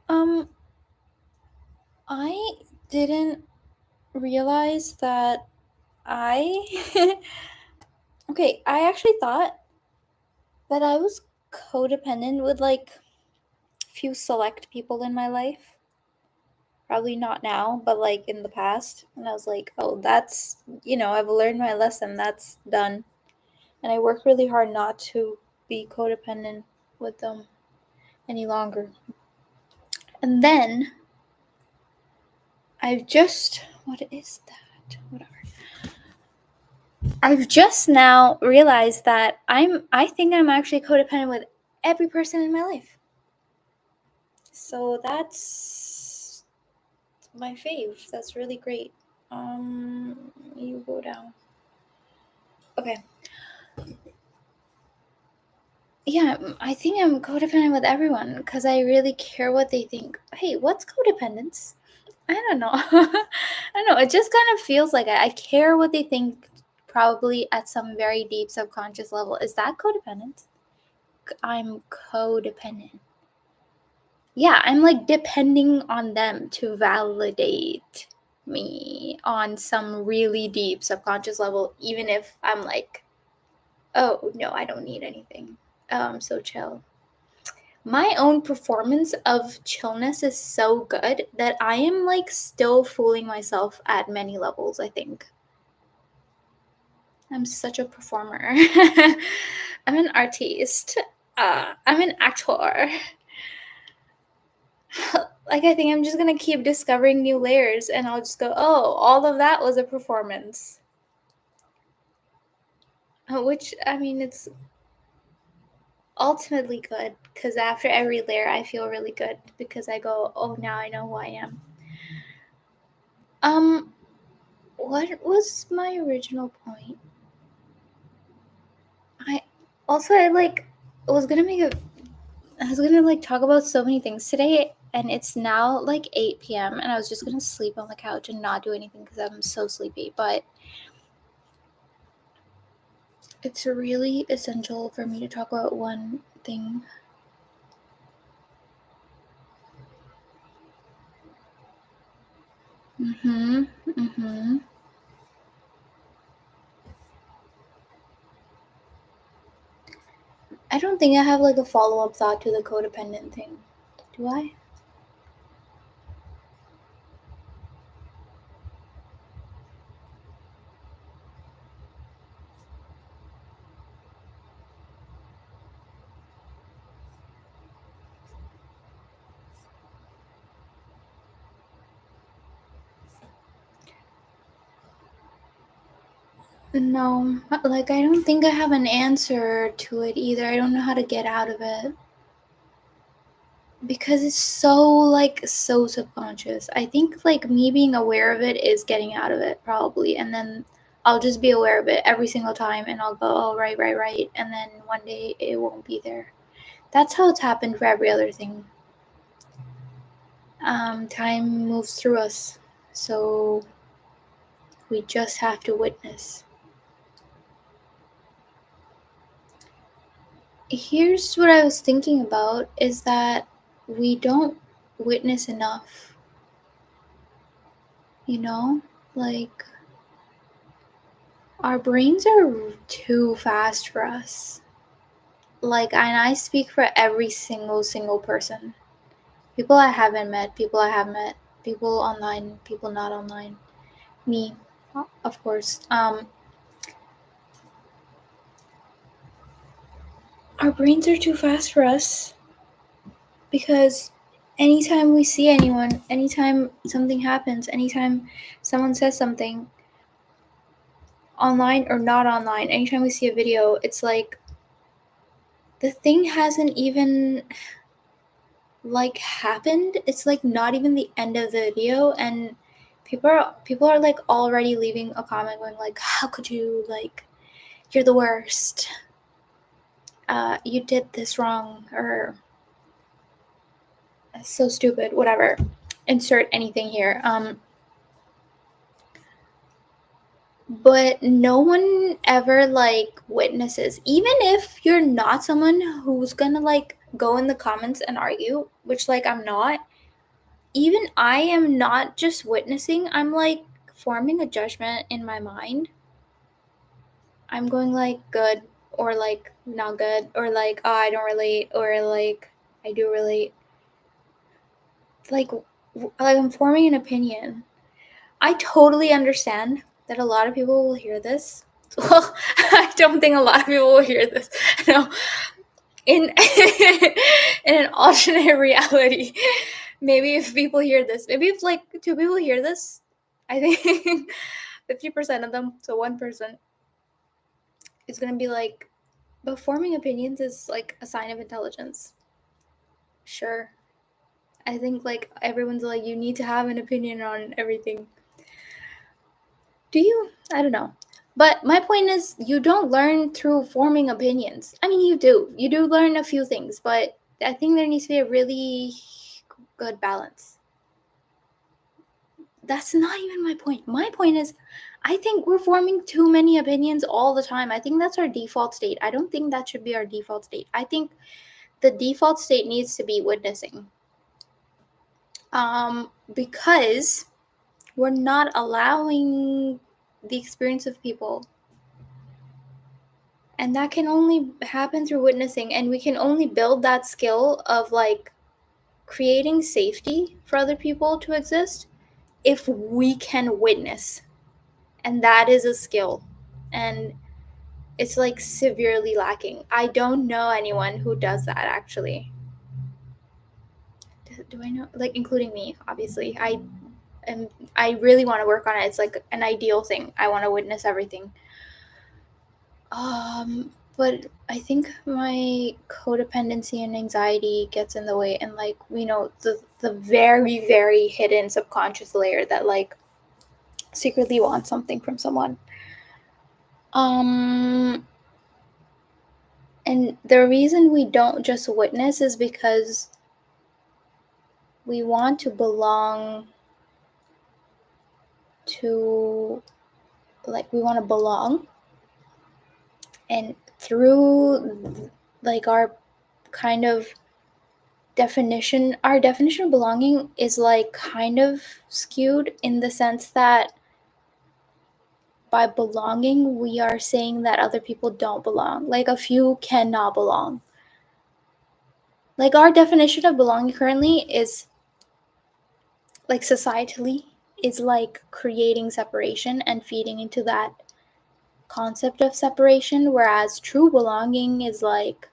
Um, I didn't realize that I okay, I actually thought that I was codependent with like few select people in my life. Probably not now, but like in the past. And I was like, oh, I've learned my lesson. That's done. And I work really hard not to be codependent with them any longer. And then what is that? Whatever. I've just now realized that I think I'm actually codependent with every person in my life. So that's my fave. That's really great. You go down. Okay. Yeah, I think I'm codependent with everyone because I really care what they think. Hey, what's codependence? I don't know. I don't know. It just kind of feels like I care what they think, probably at some very deep subconscious level. Is that codependent? I'm codependent. Yeah, I'm like depending on them to validate me on some really deep subconscious level, even if I'm like, oh, no, I don't need anything. I'm so chill. My own performance of chillness is so good that I am like still fooling myself at many levels, I think. I'm such a performer. I'm an artist. I'm an actor. Like, I think I'm just gonna keep discovering new layers and I'll just go, oh, all of that was a performance. Which, I mean, it's ultimately good because after every layer, I feel really good because I go, oh, now I know who I am. What was my original point? I like was gonna make a I was gonna like talk about so many things today, and it's now like 8 p.m. and I was just gonna sleep on the couch and not do anything because I'm so sleepy. But it's really essential for me to talk about one thing. Mm-hmm. Mm-hmm. I don't think I have like a follow-up thought to the codependent thing. Do I? No. Like I don't think I have an answer to it either. I don't know how to get out of it. Because it's so subconscious. I think like me being aware of it is getting out of it probably, and then I'll just be aware of it every single time and I'll go, oh, right, and then one day it won't be there. That's how it's happened for every other thing. Time moves through us, so we just have to witness. Here's what I was thinking about is that we don't witness enough, you know, like our brains are too fast for us. Like, and I speak for every single person. People I haven't met, people I have met, people online, people not online. Me, of course. Our brains are too fast for us because anytime we see anyone, anytime something happens, anytime someone says something online or not online, anytime we see a video, it's like the thing hasn't even like happened. It's like not even the end of the video, and people are like already leaving a comment going like, how could you, like, you're the worst, you did this wrong, or so stupid, whatever, insert anything here. But no one ever like witnesses, even if you're not someone who's gonna like go in the comments and argue, which like I'm not. even I am not just witnessing, I'm like forming a judgment in my mind. I'm going like good or like not good or like, oh, I don't relate or like I do relate. Like I'm forming an opinion. I totally understand that a lot of people will hear this. Well, I don't think a lot of people will hear this. No. In in an alternate reality, maybe if people hear this, maybe if like 2 people hear this, I think 50% of them, so 1% is gonna be like, but forming opinions is like a sign of intelligence. Sure. I think like everyone's like, you need to have an opinion on everything. Do you? I don't know. But my point is, you don't learn through forming opinions. I mean, you do. You do learn a few things, but I think there needs to be a really good balance. That's not even my point. My point is, I think we're forming too many opinions all the time. I think that's our default state. I don't think that should be our default state. I think the default state needs to be witnessing. Because we're not allowing the experience of people. And that can only happen through witnessing. And we can only build that skill of like creating safety for other people to exist if we can witness. And that is a skill. And it's like severely lacking. I don't know anyone who does that actually. Do I know? Like, including me, obviously. I really want to work on it. It's like an ideal thing. I want to witness everything. But I think my codependency and anxiety gets in the way, and like, you know, the very, very hidden subconscious layer that like secretly wants something from someone. And the reason we don't just witness is because we want to belong to, like, we want to belong. And through like our kind of definition, our definition of belonging is like kind of skewed in the sense that by belonging, we are saying that other people don't belong. Like a few cannot belong. Like our definition of belonging currently is like societally is like creating separation and feeding into that concept of separation, whereas true belonging is like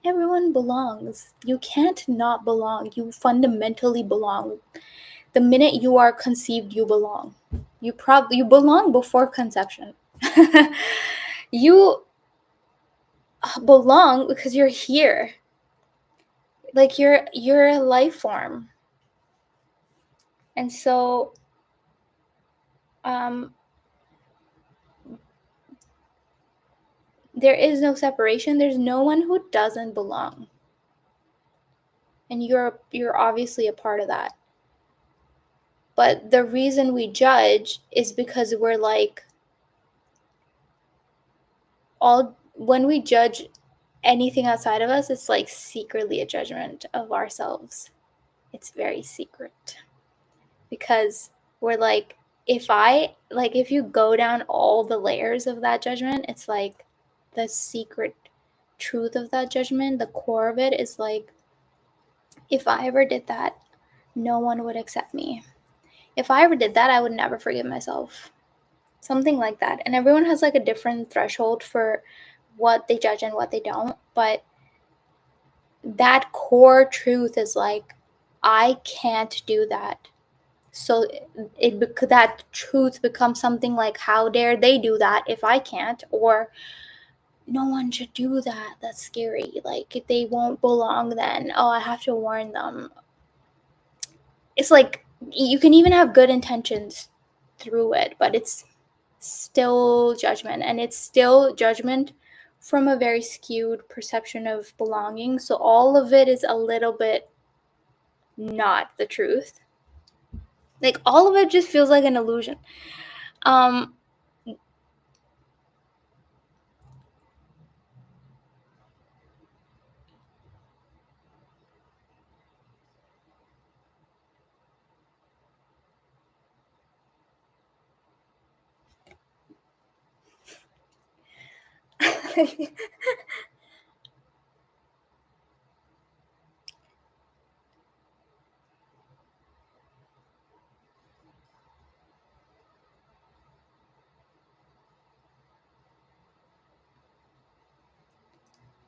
everyone belongs. You can't not belong. You fundamentally belong. The minute you are conceived, you belong. You belong before conception. You belong because you're here. Like you're a life form. And so there is no separation. There's no one who doesn't belong. And you're obviously a part of that. But the reason we judge is because we're like when we judge anything outside of us, it's like secretly a judgment of ourselves. It's very secret. Because we're like, if you go down all the layers of that judgment, it's like the secret truth of that judgment, the core of it is like, if I ever did that, no one would accept me. If I ever did that, I would never forgive myself. Something like that. And everyone has like a different threshold for what they judge and what they don't. But that core truth is like, I can't do that. So that truth becomes something like, how dare they do that if I can't? Or no one should do that. That's scary. Like, they won't belong then. Oh, I have to warn them. It's like you can even have good intentions through it, but it's still judgment, and it's still judgment from a very skewed perception of belonging. So all of it is a little bit not the truth. Like all of it just feels like an illusion.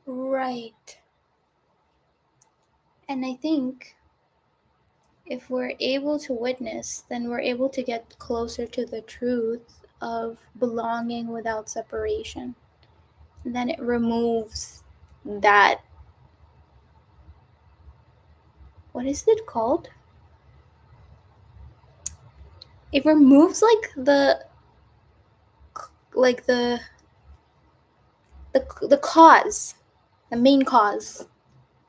Right. And I think if we're able to witness, then we're able to get closer to the truth of belonging without separation. And then it removes that, what is it called? It removes like the cause, the main cause.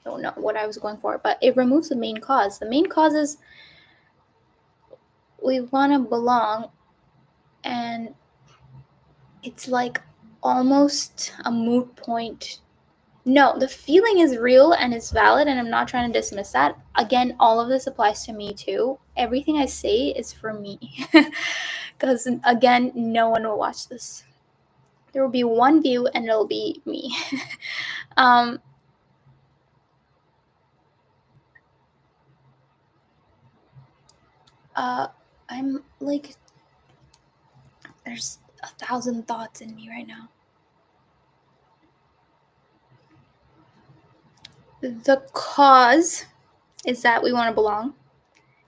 I don't know what I was going for, but it removes the main cause. The main cause is we want to belong, and it's like almost a moot point. No, the feeling is real and it's valid, and I'm not trying to dismiss that. Again, all of this applies to me too. Everything I say is for me. Because, again, no one will watch this. There will be one view, and it'll be me. um, I'm like, there's 1,000 thoughts in me right now. The cause is that we want to belong,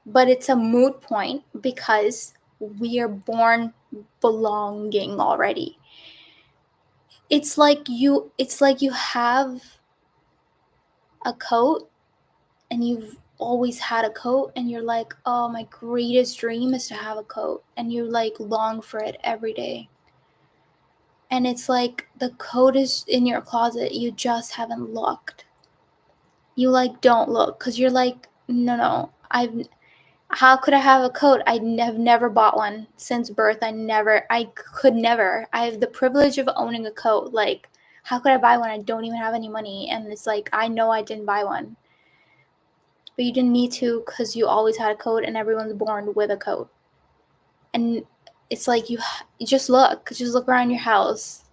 but it's a moot point because we are born belonging already. It's like you have a coat, and you've always had a coat, and you're like, oh, my greatest dream is to have a coat, and you like long for it every day. And it's like the coat is in your closet, you just haven't looked. You like don't look because you're like, no, how could I have a coat? I have never bought one since birth. I could never. I have the privilege of owning a coat. Like, how could I buy one? I don't even have any money. And it's like, I know I didn't buy one. But you didn't need to because you always had a coat, and everyone's born with a coat. And it's like, you just look around your house.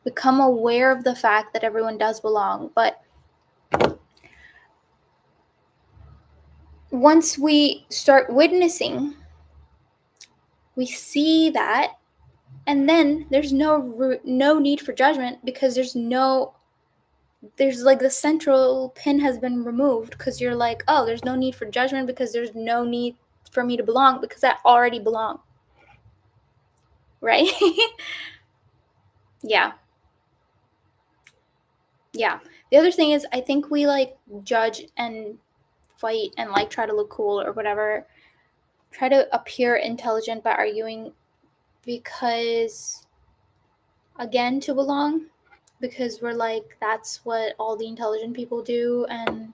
Become aware of the fact that everyone does belong. But once we start witnessing, we see that, and then there's no need for judgment, because there's like the central pin has been removed, because you're like, oh, there's no need for judgment because there's no need for me to belong because I already belong. Right? Yeah. The other thing is, I think we like judge and fight and like try to look cool or whatever, try to appear intelligent by arguing, because, again, to belong, because we're like, that's what all the intelligent people do, and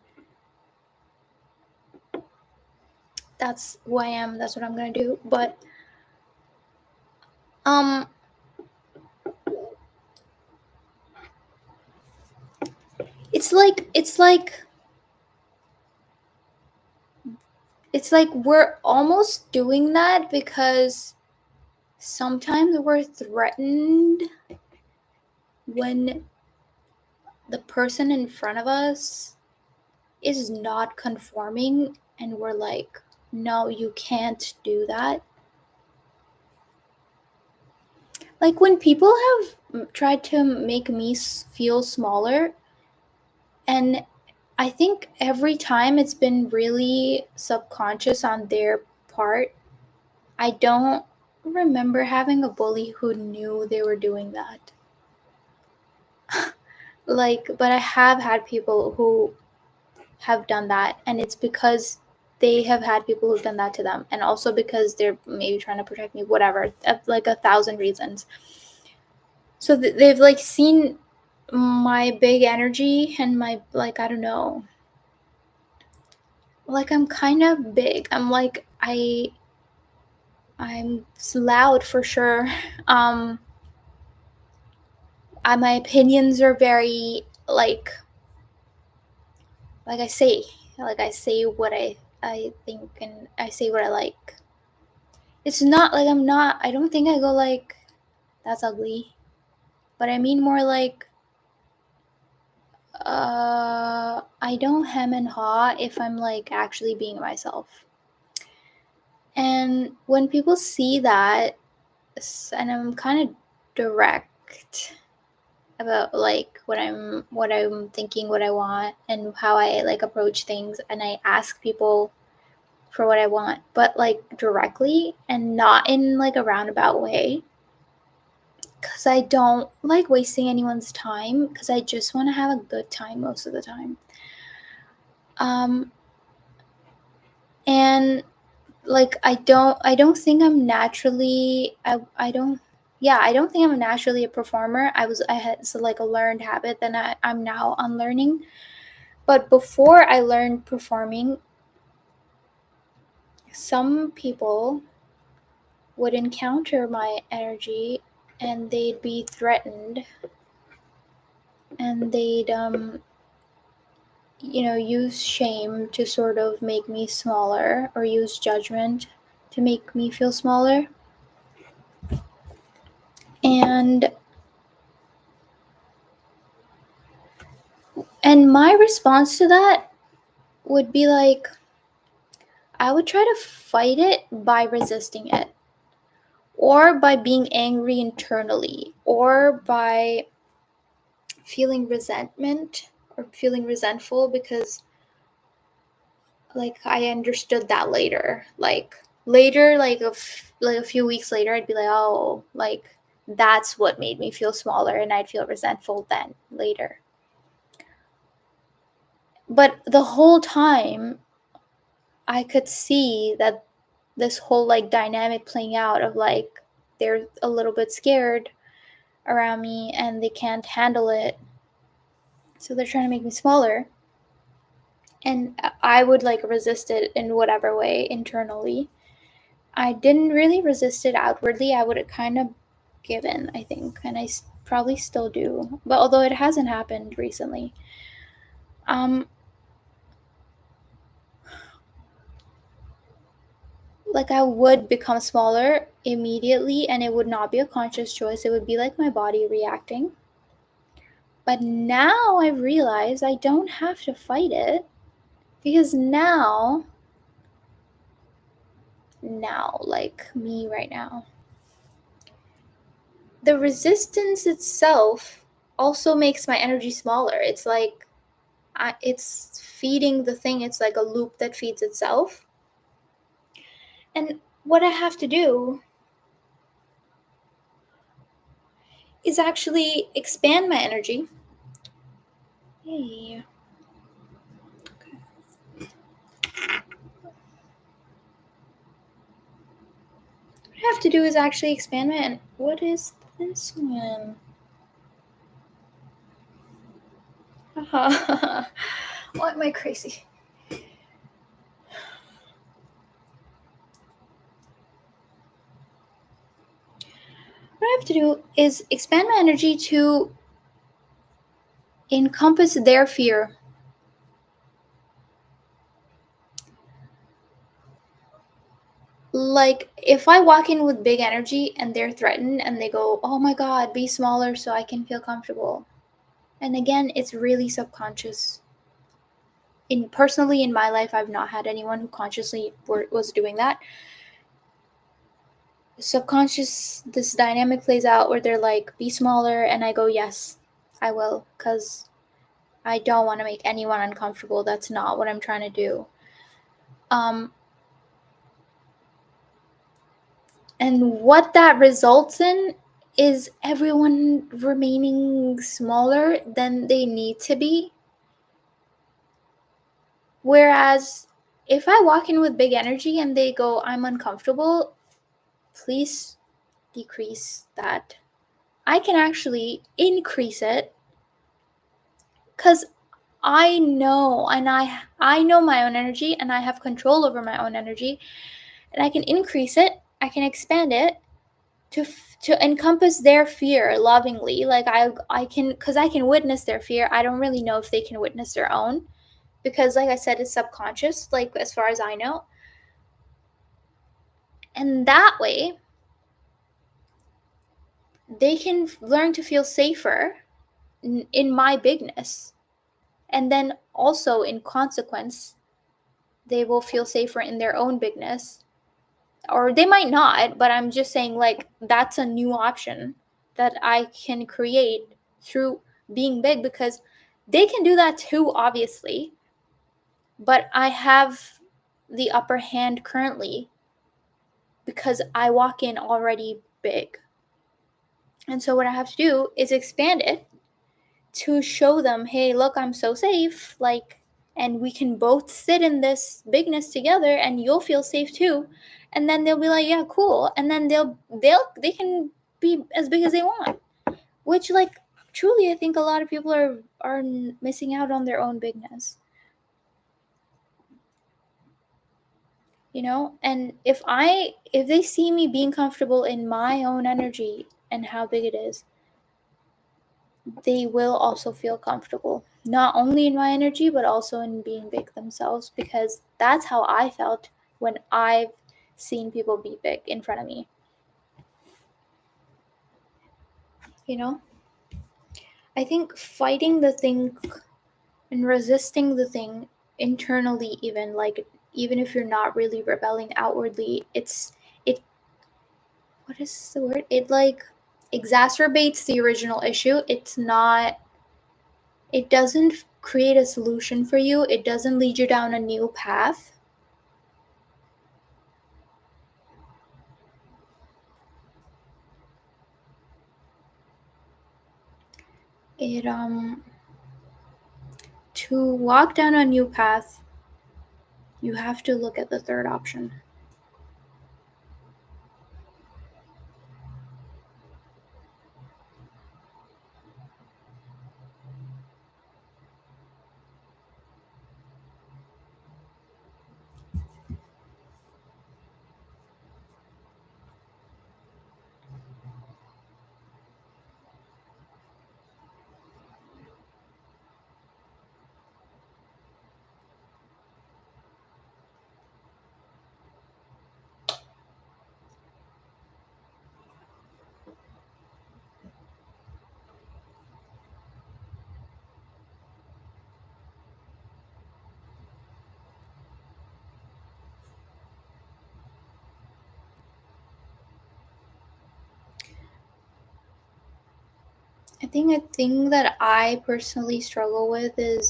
that's who I am, that's what I'm gonna do. But it's like we're almost doing that because sometimes we're threatened when the person in front of us is not conforming, and we're like, no, you can't do that. Like when people have tried to make me feel smaller, and I think every time it's been really subconscious on their part. I don't remember having a bully who knew they were doing that. But I have had people who have done that, and it's because they have had people who've done that to them, and also because they're maybe trying to protect me, whatever, like 1,000 reasons. So they've like seen my big energy and my, like, I don't know, like I'm kind of big. I'm loud for sure. My opinions are very like I say what I think, and I say what I like. It's not like I don't think I go like, that's ugly. but I mean more like I don't hem and haw if I'm like actually being myself. And when people see that, and I'm kind of direct about like what I'm thinking, what I want, and how I like approach things, and I ask people for what I want, but like directly and not in like a roundabout way, because I don't like wasting anyone's time, because I just want to have a good time most of the time. Um, and like I don't think I'm naturally I don't yeah, I don't think I'm naturally a performer. I had so like a learned habit that I'm now unlearning. But before I learned performing, some people would encounter my energy and they'd be threatened, and they'd use shame to sort of make me smaller, or use judgment to make me feel smaller. And my response to that would be like, I would try to fight it by resisting it, or by being angry internally, or by feeling resentment or feeling resentful, because like I understood that later. Like later, like a few weeks later, I'd be like, oh, like that's what made me feel smaller, and I'd feel resentful then later. But the whole time, I could see that this whole like dynamic playing out of like they're a little bit scared around me and they can't handle it, so they're trying to make me smaller. And I would like resist it in whatever way internally. I didn't really resist it outwardly. I would have kind of given, I think, and probably still do, but although it hasn't happened recently. um like I would become smaller immediately, and it would not be a conscious choice. It would be like my body reacting. But now I realize I don't have to fight it, because now, like me right now, the resistance itself also makes my energy smaller. It's like it's feeding the thing. It's like a loop that feeds itself. And what I have to do is actually expand my energy. Hey. What I have to do is actually expand my. What is this one? Why am I crazy? What I have to do is expand my energy to encompass their fear. Like, if I walk in with big energy and they're threatened and they go, oh my God, be smaller so I can feel comfortable. And again, it's really subconscious. Personally, in my life, I've not had anyone who consciously was doing that. Subconscious, this dynamic plays out where they're like, be smaller, and I go, yes, I will, because I don't want to make anyone uncomfortable. That's not what I'm trying to do. And what that results in is everyone remaining smaller than they need to be. Whereas if I walk in with big energy and they go, I'm uncomfortable, please decrease that. I can actually increase it, because I know, and I know my own energy, and I have control over my own energy, and I can increase it, I can expand it to encompass their fear lovingly. Like I can, because I can witness their fear. I don't really know if they can witness their own, because like I said, it's subconscious, like as far as I know. And that way, they can learn to feel safer in my bigness. And then also, in consequence, they will feel safer in their own bigness. Or they might not, but I'm just saying, like, that's a new option that I can create through being big, because they can do that too, obviously. But I have the upper hand currently because I walk in already big. And so what I have to do is expand it to show them, hey, look, I'm so safe, like, and we can both sit in this bigness together and you'll feel safe too. And then they'll be like, yeah, cool. And then they can be as big as they want. Which, like, truly, I think a lot of people are missing out on their own bigness. You know? And if they see me being comfortable in my own energy and how big it is, they will also feel comfortable, not only in my energy, but also in being big themselves, because that's how I felt when I've seen people be big in front of me. You know? I think fighting the thing and resisting the thing internally, even, like, even if you're not really rebelling outwardly, it what is the word? It, like, exacerbates the original issue. It doesn't create a solution for you. It doesn't lead you down a new path. It To walk down a new path, you have to look at the third option. I think a thing that I personally struggle with is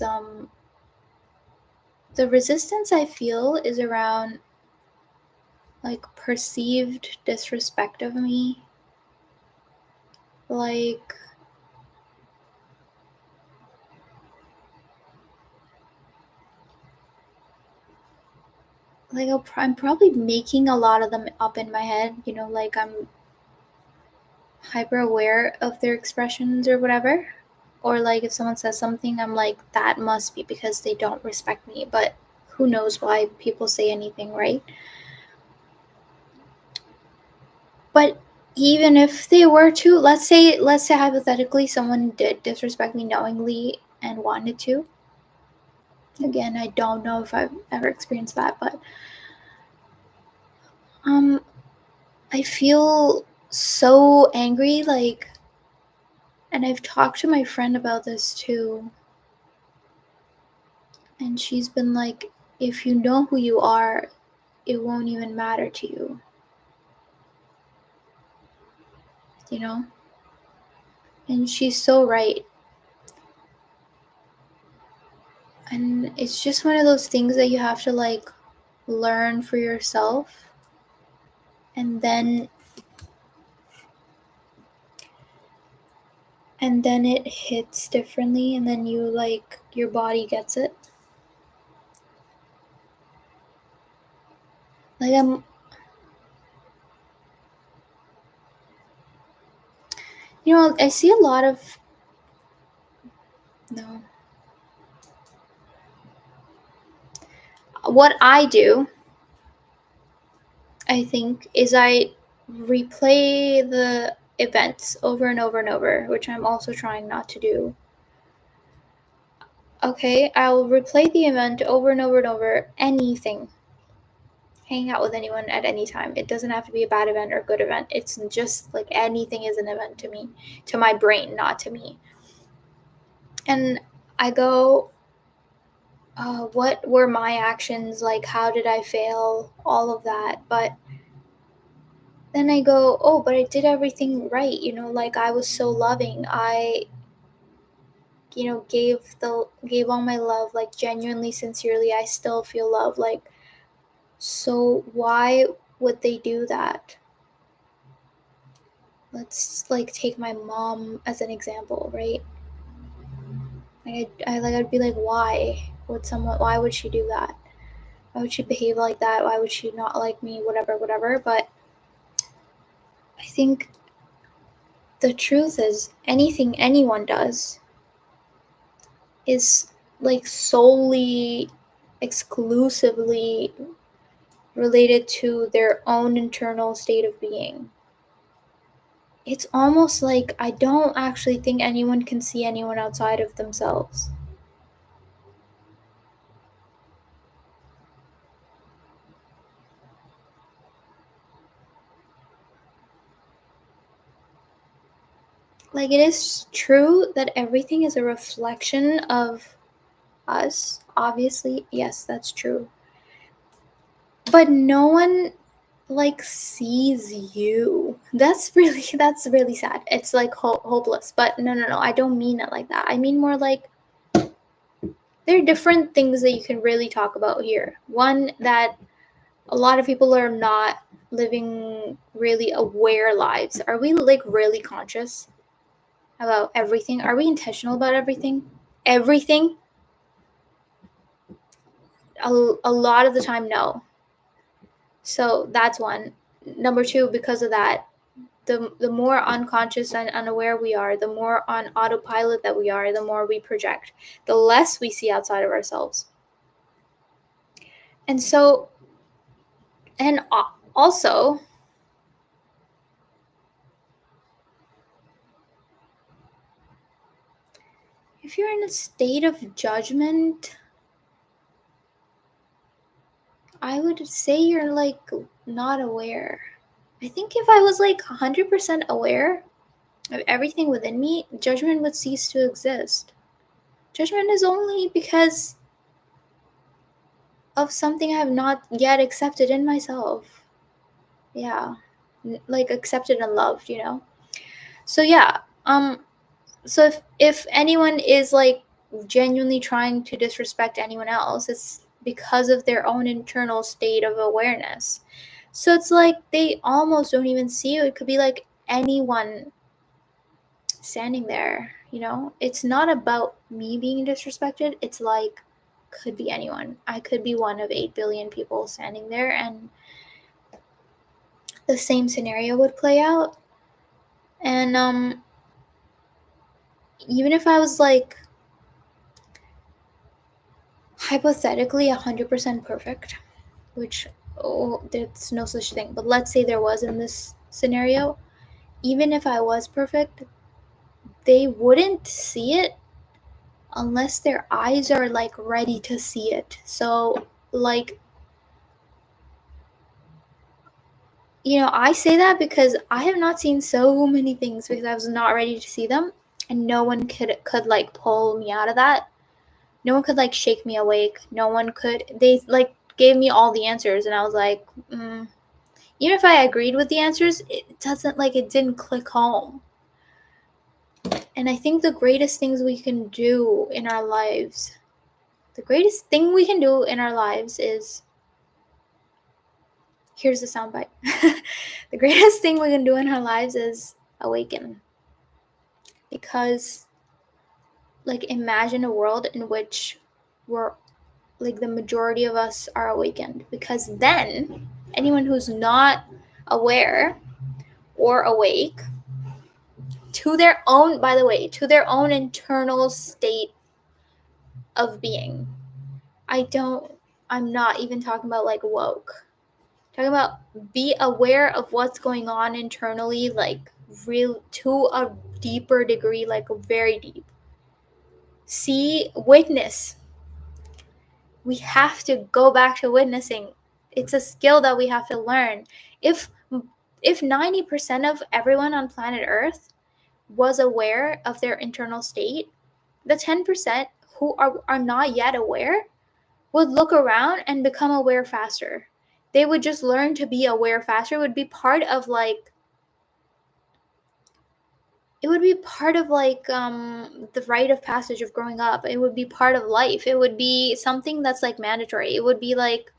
the resistance I feel is around, like, perceived disrespect of me. Like, I'm probably making a lot of them up in my head, like, I'm hyper aware of their expressions or whatever. Or, like, if someone says something, I'm like, that must be because they don't respect me. But who knows why people say anything, right? But even if they were to, let's say hypothetically someone did disrespect me knowingly and wanted to. Again, I don't know if I've ever experienced that, but um I feel so angry, like, and I've talked to my friend about this too. And she's been like, if you know who you are, it won't even matter to you. You know? And she's so right. And it's just one of those things that you have to, like, learn for yourself. And then it hits differently, and then you, like, your body gets it. Like, I see a lot of, no, what I do, I think, is I replay the events over and over and over, which I'm also trying not to do. Okay, I'll replay the event over and over and over, anything. hanging out with anyone at any time. It doesn't have to be a bad event or good event. It's just like anything is an event to me, to my brain, not to me. And I go, what were my actions? Like, how did I fail? All of that. But then I go, oh, but I did everything right. Like I was so loving. I, gave all my love, like genuinely, sincerely. I still feel love. Like, so why would they do that? Let's like take my mom as an example, right? I'd be like, why would she do that? Why would she behave like that? Why would she not like me? Whatever. But I think the truth is anything anyone does is like solely, exclusively related to their own internal state of being. It's almost like I don't actually think anyone can see anyone outside of themselves. Like, it is true that everything is a reflection of us. Obviously, yes, that's true. But no one like sees you. That's really sad. It's like hopeless. But no, I don't mean it like that. I mean more like there are different things that you can really talk about here. One, that a lot of people are not living really aware lives. Are we like really conscious about everything? Are we intentional about everything? Everything? A lot of the time, no. So that's one. Number two, because of that, the more unconscious and unaware we are, the more on autopilot that we are, the more we project, the less we see outside of ourselves. And so, and also, if you're in a state of judgment, I would say you're like not aware. I think if I was like 100% aware of everything within me, judgment would cease to exist. Judgment is only because of something I have not yet accepted in myself. Yeah. Like accepted and loved. So yeah, so if anyone is like genuinely trying to disrespect anyone else, it's because of their own internal state of awareness. So it's like they almost don't even see you. It could be like anyone standing there. It's not about me being disrespected. It's like could be anyone. I could be one of 8 billion people standing there, and the same scenario would play out. And even if I was like hypothetically 100% perfect, which, there's no such thing, but let's say there was in this scenario, even if I was perfect, they wouldn't see it unless their eyes are like ready to see it. So like, I say that because I have not seen so many things because I was not ready to see them, and no one could like pull me out of that. No one could like shake me awake. No one could. They like gave me all the answers, and I was like, even if I agreed with the answers, it didn't click home. And I think the greatest things we can do in our lives, the greatest thing we can do in our lives is, here's the soundbite. The greatest thing we can do in our lives is awaken. Because, like, imagine a world in which we're, like, the majority of us are awakened. Because then, anyone who's not aware or awake to their own, by the way, to their own internal state of being. I'm not even talking about like woke. I'm talking about be aware of what's going on internally, like real to a deeper degree, like very deep. See, witness. We have to go back to witnessing. It's a skill that we have to learn. If 90% of everyone on planet Earth was aware of their internal state, the 10% who are not yet aware would look around and become aware faster. They would just learn to be aware faster. It would be part of like the rite of passage of growing up. It would be part of life. It would be something that's like mandatory. It would be like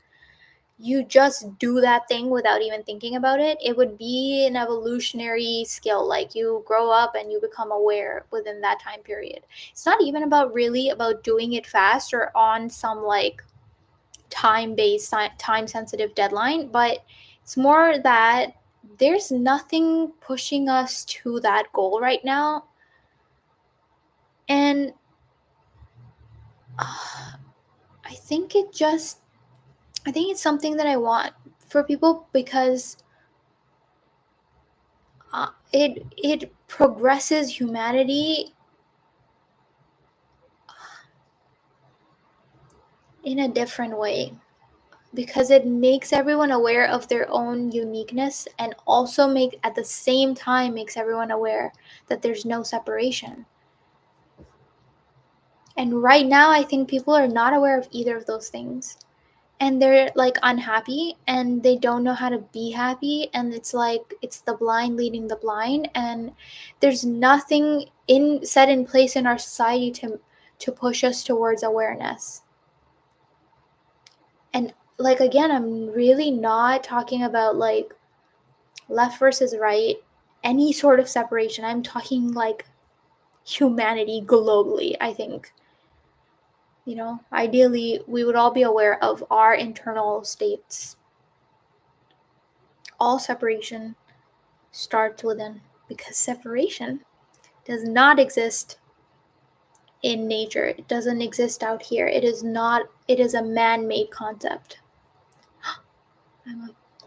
you just do that thing without even thinking about it. It would be an evolutionary skill. Like you grow up and you become aware within that time period. It's not even about really about doing it fast or on some like time-based, time-sensitive deadline, but it's more that there's nothing pushing us to that goal right now. And I think it's something that I want for people because it progresses humanity in a different way, because it makes everyone aware of their own uniqueness, and also make at the same time makes everyone aware that there's no separation. And right now I think people are not aware of either of those things, and they're like unhappy and they don't know how to be happy, and it's like it's the blind leading the blind, and there's nothing in set in place in our society to push us towards awareness. And like again, I'm really not talking about like left versus right, any sort of separation. I'm talking like humanity globally. I think, ideally we would all be aware of our internal states. All separation starts within, because separation does not exist in nature. It doesn't exist out here. It is not. It is a man-made concept.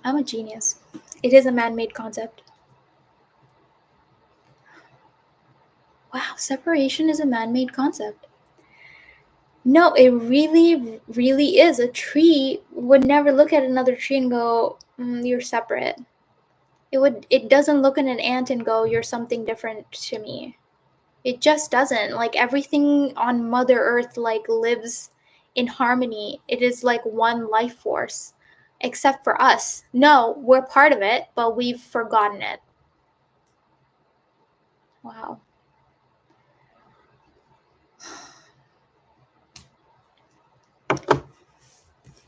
I'm a genius. It is a man-made concept. Wow, separation is a man-made concept. No, it really, really is. A tree would never look at another tree and go, "You're separate." It doesn't look at an ant and go, "You're something different to me." It just doesn't. Like everything on Mother Earth like lives in harmony. It is like one life force, except for us. No, we're part of it, but we've forgotten it. Wow.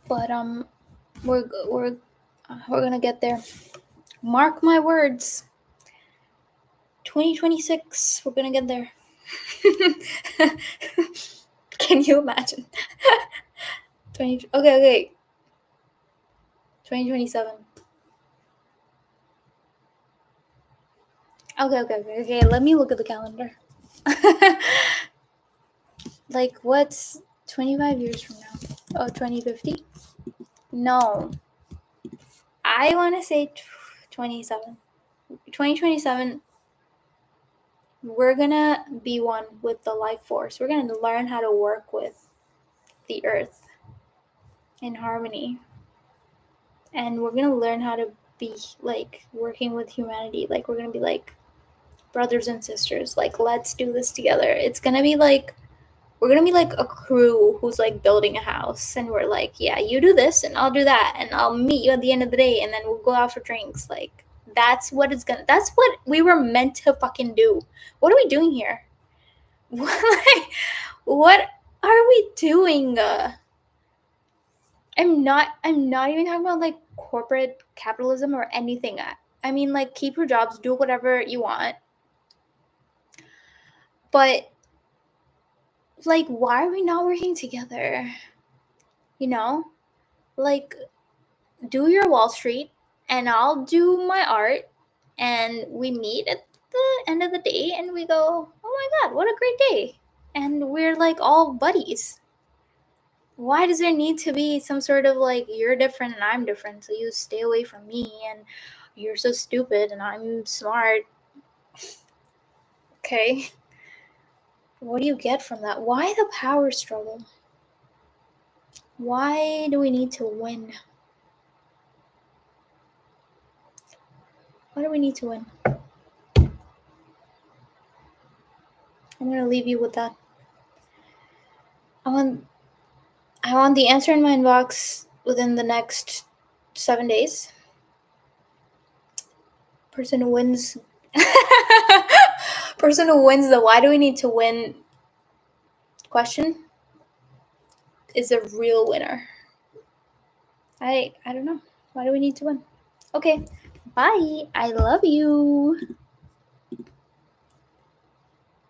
But we're gonna get there. Mark my words. 2026, we're gonna get there. Can you imagine? 2027. Okay. Let me look at the calendar. Like, what's 25 years from now? Oh, 2050? No. I want to say 27. 2027, we're gonna be one with the life force. We're gonna learn how to work with the earth in harmony. And we're gonna learn how to be like working with humanity. Like, we're gonna be like brothers and sisters. Like, let's do this together. It's gonna be like we're gonna be like a crew who's like building a house, and we're like, yeah, you do this and I'll do that, and I'll meet you at the end of the day, and then we'll go out for drinks. Like, that's what we were meant to fucking do. What are we doing here? What are we doing? I'm not even talking about like corporate capitalism or anything. I mean, like, keep your jobs, do whatever you want, but like, why are we not working together? You know, like, do your Wall Street and I'll do my art, and we meet at the end of the day and we go, oh my god, what a great day, and we're like all buddies. Why does there need to be some sort of like, you're different and I'm different, so you stay away from me, and you're so stupid and I'm smart? Okay, what do you get from that? Why the power struggle? Why do we need to win? Why do we need to win? I'm gonna leave you with that. I want the answer in my inbox within the next 7 days. Person who wins the why do we need to win question is a real winner. I don't know. Why do we need to win? Okay. Bye. I love you.